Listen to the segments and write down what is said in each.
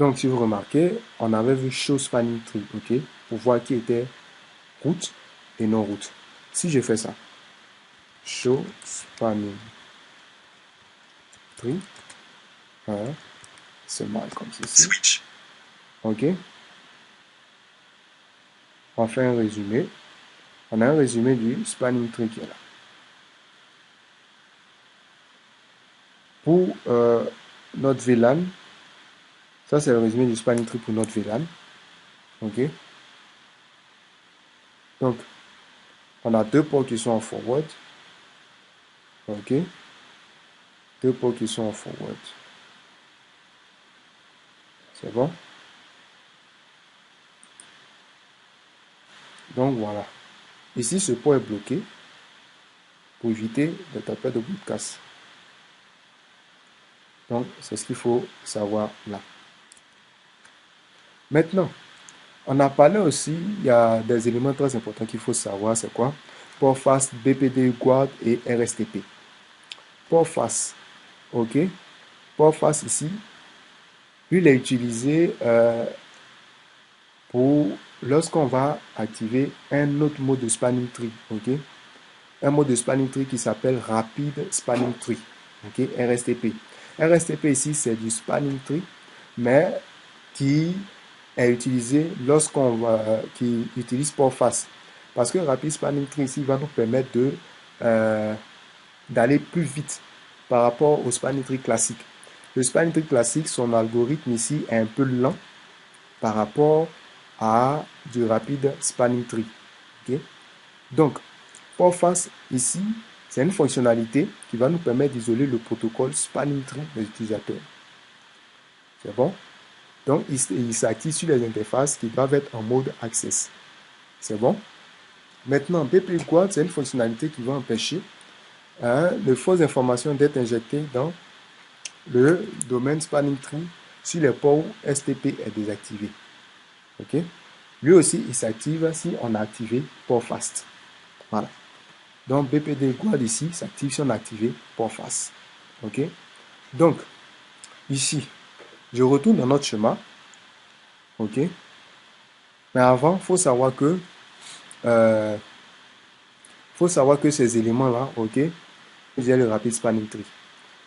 Donc, si vous remarquez, on avait vu show spanning tree, ok, pour voir qui était route et non route. Si je fais ça, show spanning tree, hein, c'est mal comme ceci. Switch. Ok. On fait un résumé. On a un résumé du spanning tree qui est là. Pour notre VLAN, ça c'est le résumé du spanning tree pour notre VLAN. Ok. Donc, on a deux ports qui sont en forward. Ok. Deux ports qui sont en forward. C'est bon? Donc voilà. Ici, ce port est bloqué pour éviter de taper de broadcast. Donc, c'est ce qu'il faut savoir là. Maintenant, on a parlé aussi, il y a des éléments très importants qu'il faut savoir, c'est quoi? Port face, BPD Guard et RSTP. Port face, ok? Port face ici, lui, il est utilisé pour lorsqu'on va activer un autre mode de spanning tree, ok? Un mode de spanning tree qui s'appelle Rapid Spanning Tree, ok? RSTP. RSTP ici, c'est du spanning tree, mais qui est utilisé lorsqu'on va, qui utilise port face. Parce que Rapid Spanning Tree ici va nous permettre de d'aller plus vite par rapport au spanning tree classique. Le spanning tree classique, son algorithme ici est un peu lent par rapport à du rapide spanning tree. Okay? Donc, port face ici, c'est une fonctionnalité qui va nous permettre d'isoler le protocole spanning tree des utilisateurs. C'est bon? Donc, il s'active sur les interfaces qui doivent être en mode access. C'est bon? Maintenant, BP Quad, c'est une fonctionnalité qui va empêcher de fausses informations d'être injectées dans le domaine spanning tree si le port STP est désactivé. Ok? Lui aussi, il s'active si on a activé port fast. Voilà. Donc, BPD Quad ici s'active si on a activé port fast. Ok? Donc, ici, je retourne dans notre schéma. Ok? Mais avant, il faut savoir que ces éléments-là, ok, j'ai le rapid spanning tree.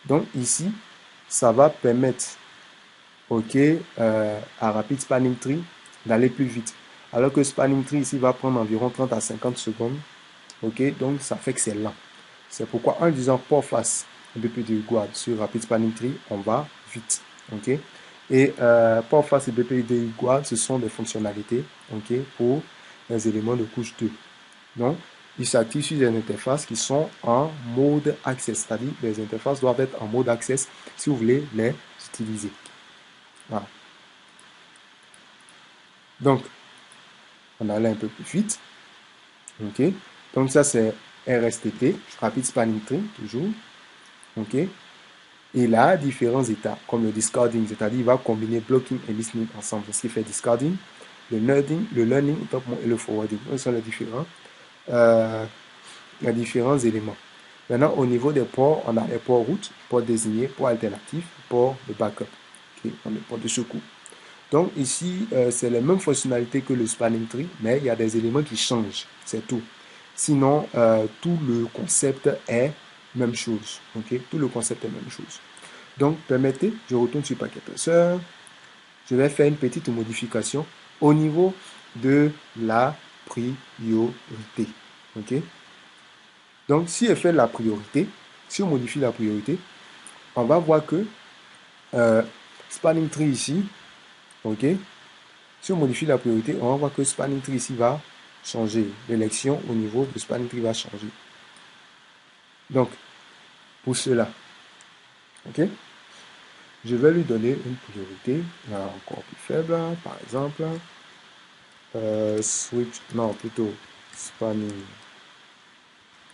Donc ici, ça va permettre, ok, à rapid spanning tree d'aller plus vite. Alors que spanning tree ici va prendre environ 30 à 50 secondes, ok, donc ça fait que c'est lent. C'est pourquoi en disant port face BPD Guard sur rapid spanning tree, on va vite, ok. Et port face et BPD Guard, ce sont des fonctionnalités, ok, pour les éléments de couche 2. Donc, il s'active sur des interfaces qui sont en mode access, c'est-à-dire les interfaces doivent être en mode access si vous voulez les utiliser. Voilà. Donc, on allait un peu plus vite. OK. Donc, ça, c'est RSTP, Rapid Spanning Tree, toujours. OK. Et là, différents états, comme le discarding, c'est-à-dire il va combiner blocking et listening ensemble. C'est ce qui fait discarding, le nerding, le learning et le forwarding. Ce sont les différents éléments. Maintenant, au niveau des ports, on a les ports route, ports désignés, ports alternatifs, ports de backup, okay, on a les ports de secours. Donc ici, c'est les mêmes fonctionnalités que le spanning tree, mais il y a des éléments qui changent, c'est tout. Sinon, tout le concept est même chose. Okay? Tout le concept est même chose. Donc, permettez, je retourne sur Packet Tracer. Je vais faire une petite modification au niveau de la priorité. Okay? Donc, si elle fait la priorité, si on modifie la priorité, on va voir que spanning tree ici, ok, si on modifie la priorité, on va voir que spanning tree ici va changer. L'élection au niveau de spanning tree va changer. Donc, pour cela, ok, je vais lui donner une priorité encore plus faible, par exemple, switch, non, plutôt spanning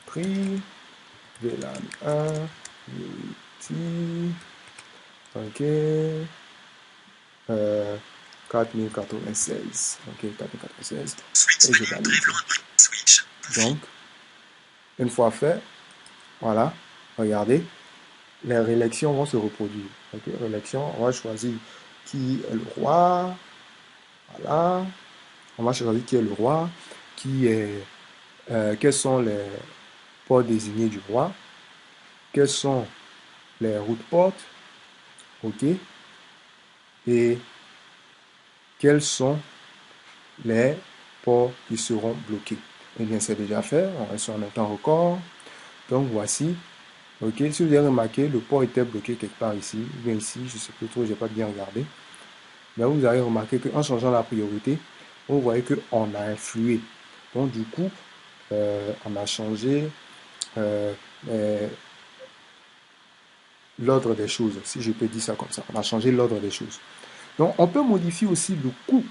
tree, VLAN 1, Unity, ok, 4096. Ok, 4096. Et je valide. Donc, une fois fait, voilà, regardez, les réélections vont se reproduire. Ok, réélection, on va choisir qui est le roi. Voilà. On va choisir qui est le roi, quels sont les ports désignés du roi, quelles sont les routes portes, ok, et quels sont les ports qui seront bloqués. Eh bien, c'est déjà fait, on reste sur un temps record. Donc, voici, ok, si vous avez remarqué, le port était bloqué quelque part ici, ou bien ici, je ne sais plus trop, je n'ai pas bien regardé. Mais vous avez remarqué qu'en changeant la priorité, vous voyez qu'on a influé. Donc, du coup, on a changé euh, l'ordre des choses, si je peux dire ça comme ça. On a changé l'ordre des choses. Donc, on peut modifier aussi le coût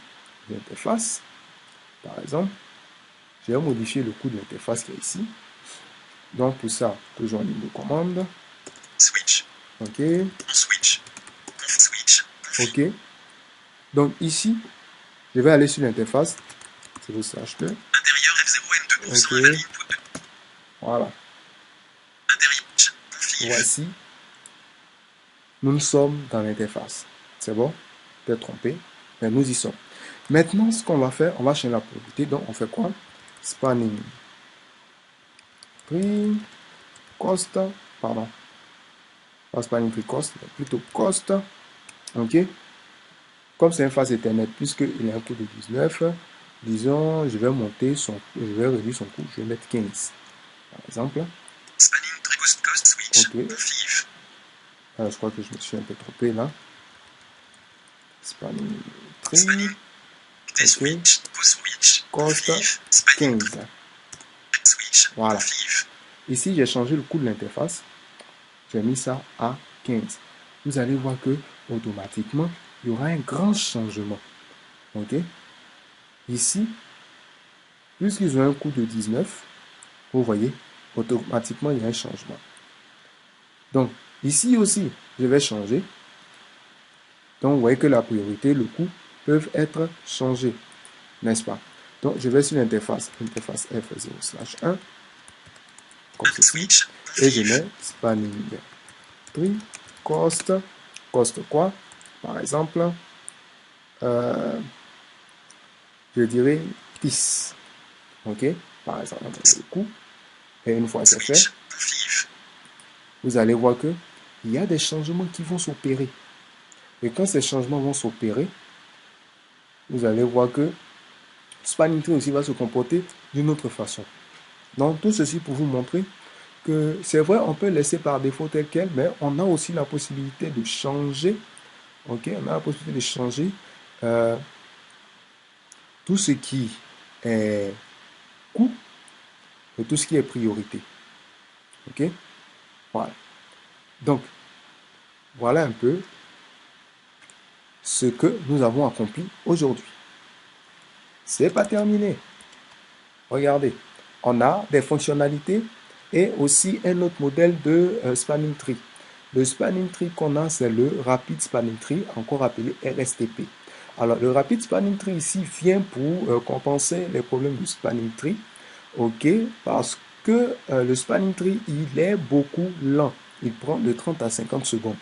de l'interface. Par exemple, je vais modifier le coût de l'interface qui est ici. Donc, pour ça, toujours en ligne de commande. Switch. OK. Switch. Switch. OK. Donc, ici, je vais aller sur l'interface. C'est le slash 2. Intérieur F0M2 OK. input. Voilà. Intérieur. Voici. Nous sommes dans l'interface. C'est bon? Peut-être trompé, mais nous y sommes. Maintenant, ce qu'on va faire, on va changer la priorité. Donc, on fait quoi? Spanning tree cost, pardon, pas spanning tree cost, mais plutôt cost. OK? Comme c'est une phase Ethernet, puisqu'il a un coût de 19, disons, je vais réduire son coût, je vais mettre 15, par exemple. Spanning tree cost switch. OK. Je crois que je me suis un peu trompé là. Spanning tree. Okay. Switch. Cost 15. Voilà. Ici, j'ai changé le coût de l'interface. J'ai mis ça à 15. Vous allez voir que automatiquement, il y aura un grand changement. OK? Ici, puisqu'ils ont un coût de 19, vous voyez, automatiquement, il y a un changement. Donc, ici aussi, je vais changer. Donc, vous voyez que la priorité, le coût, peuvent être changés. N'est-ce pas? Donc, je vais sur l'interface, interface F0/1, comme ceci, et je mets spanning tree cost quoi? Par exemple, je dirais 10. OK? Par exemple, le coût. Et une fois c'est fait, vous allez voir que il y a des changements qui vont s'opérer. Et quand ces changements vont s'opérer, vous allez voir que Spanning Tree aussi va se comporter d'une autre façon. Donc, tout ceci pour vous montrer que c'est vrai, on peut laisser par défaut tel quel, mais on a aussi la possibilité de changer. OK? On a la possibilité de changer tout ce qui est coût et tout ce qui est priorité. OK? Voilà. Donc, voilà un peu ce que nous avons accompli aujourd'hui. C'est pas terminé. Regardez, on a des fonctionnalités et aussi un autre modèle de spanning tree. Le spanning tree qu'on a, c'est le Rapid Spanning Tree, encore appelé RSTP. Alors, le Rapid Spanning Tree ici vient pour compenser les problèmes du spanning tree, ok, parce que le spanning tree, il est beaucoup lent. Il prend de 30 à 50 secondes.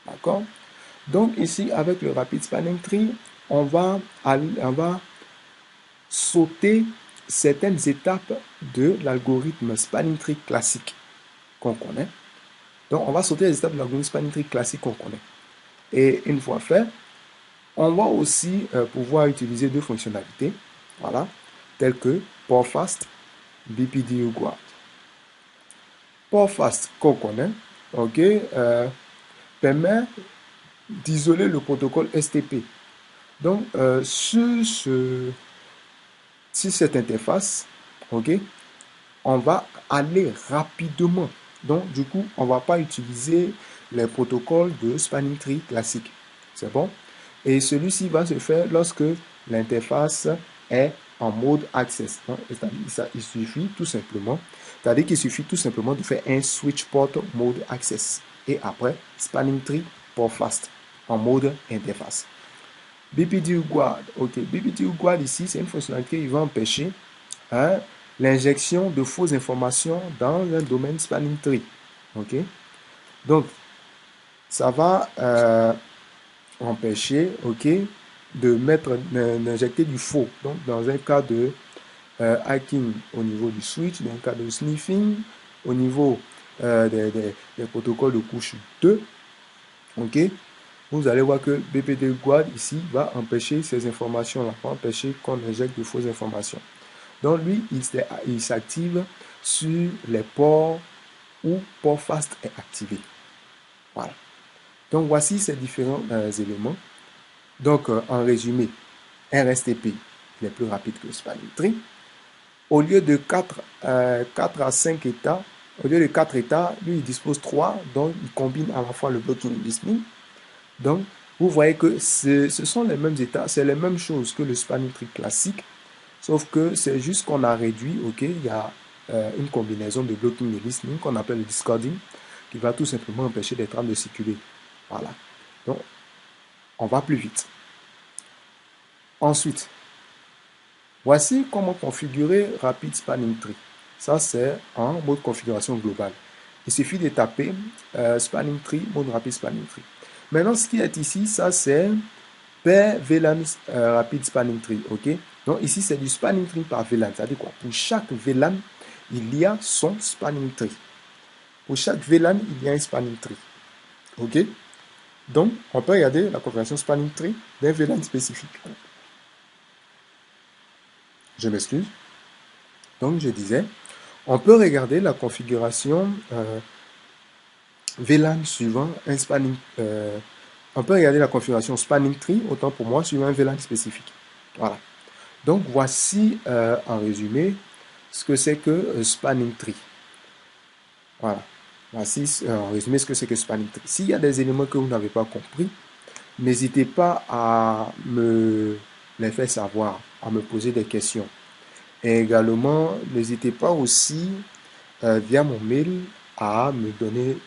D'accord? Donc ici, avec le Rapid Spanning Tree, on va sauter certaines étapes de l'algorithme Spanning Tree classique qu'on connaît. Donc on va sauter les étapes de l'algorithme Spanning Tree classique qu'on connaît. Et une fois fait, on va aussi pouvoir utiliser deux fonctionnalités, voilà, telles que Port Fast, BPDU Guard. Port Fast qu'on connaît, ok, permet d'isoler le protocole STP. Donc, sur cette interface, ok, on va aller rapidement. Donc, du coup, on ne va pas utiliser les protocoles de spanning tree classique. C'est bon? Et celui-ci va se faire lorsque l'interface est en mode access. Donc, il suffit tout simplement, c'est-à-dire qu'il suffit tout simplement de faire un switch port mode access. Et après, spanning tree port fast en mode interface. BPDU Guard. Ok, BPDU Guard ici, c'est une fonctionnalité qui va empêcher l'injection de fausses informations dans un domaine spanning tree. Ok, donc ça va empêcher, ok, de mettre, d'injecter du faux. Donc, dans un cas de hacking au niveau du switch, dans un cas de sniffing, au niveau des protocoles de couche 2, ok, vous allez voir que BPD Guard ici va empêcher ces informations-là, va empêcher qu'on injecte de fausses informations. Donc, lui, il s'active sur les ports où port fast est activé. Voilà. Donc, voici ces différents éléments. Donc, en résumé, RSTP, il est plus rapide que Spanning Tree. Au lieu de 4 à 5 états, au lieu de 4 états, lui, il dispose 3, donc il combine à la fois le blocking et listening. Donc, vous voyez que ce sont les mêmes états, c'est les mêmes choses que le Spanning Tree classique, sauf que c'est juste qu'on a réduit, ok, il y a une combinaison de blocking et listening qu'on appelle le discording, qui va tout simplement empêcher des trames de circuler. Voilà. Donc, on va plus vite. Ensuite, voici comment configurer Rapid Spanning Tree. Ça, c'est en mode configuration globale. Il suffit de taper Spanning Tree, mode Rapid Spanning Tree. Maintenant, ce qui est ici, ça, c'est per VLAN Rapid Spanning Tree. Ok? Donc, ici, c'est du Spanning Tree par VLAN. C'est-à-dire quoi? Pour chaque VLAN, il y a son Spanning Tree. Pour chaque VLAN, il y a un Spanning Tree. Ok? Donc, on peut regarder la configuration Spanning Tree d'un VLAN spécifique. Je m'excuse. Donc, je disais, on peut regarder la configuration VLAN suivant un spanning. On peut regarder la configuration Spanning Tree, autant pour moi, suivant un VLAN spécifique. Voilà. Donc, voici en résumé ce que c'est que Spanning Tree. Voilà. Voici en résumé ce que c'est que Spanning Tree. S'il y a des éléments que vous n'avez pas compris, n'hésitez pas à me les faire savoir, à me poser des questions. Et également, n'hésitez pas aussi, via mon mail, à me donner,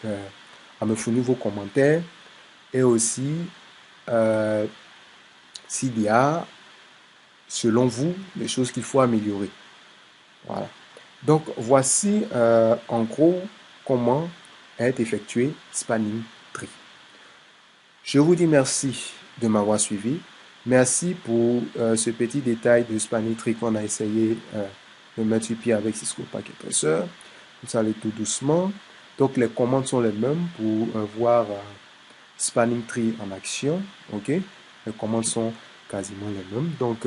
à me fournir vos commentaires et aussi s'il y a, selon vous, des choses qu'il faut améliorer. Voilà. Donc, voici en gros comment est effectué Spanning Tree. Je vous dis merci de m'avoir suivi. Merci pour ce petit détail de Spanning Tree qu'on a essayé de mettre sur pied avec Cisco Packet Tracer. Vous allez tout doucement. Donc, les commandes sont les mêmes pour voir Spanning Tree en action. Ok, les commandes sont quasiment les mêmes. Donc,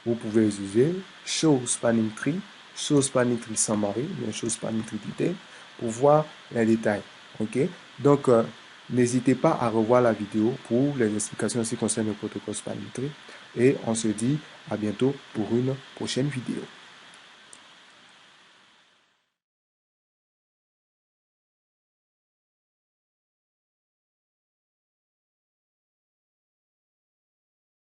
vous pouvez les user. Show Spanning Tree Summary, bien Show Spanning Tree Detail pour voir les détails. Ok, donc n'hésitez pas à revoir la vidéo pour les explications en ce qui concerne le protocole Spanning Tree. Et on se dit à bientôt pour une prochaine vidéo.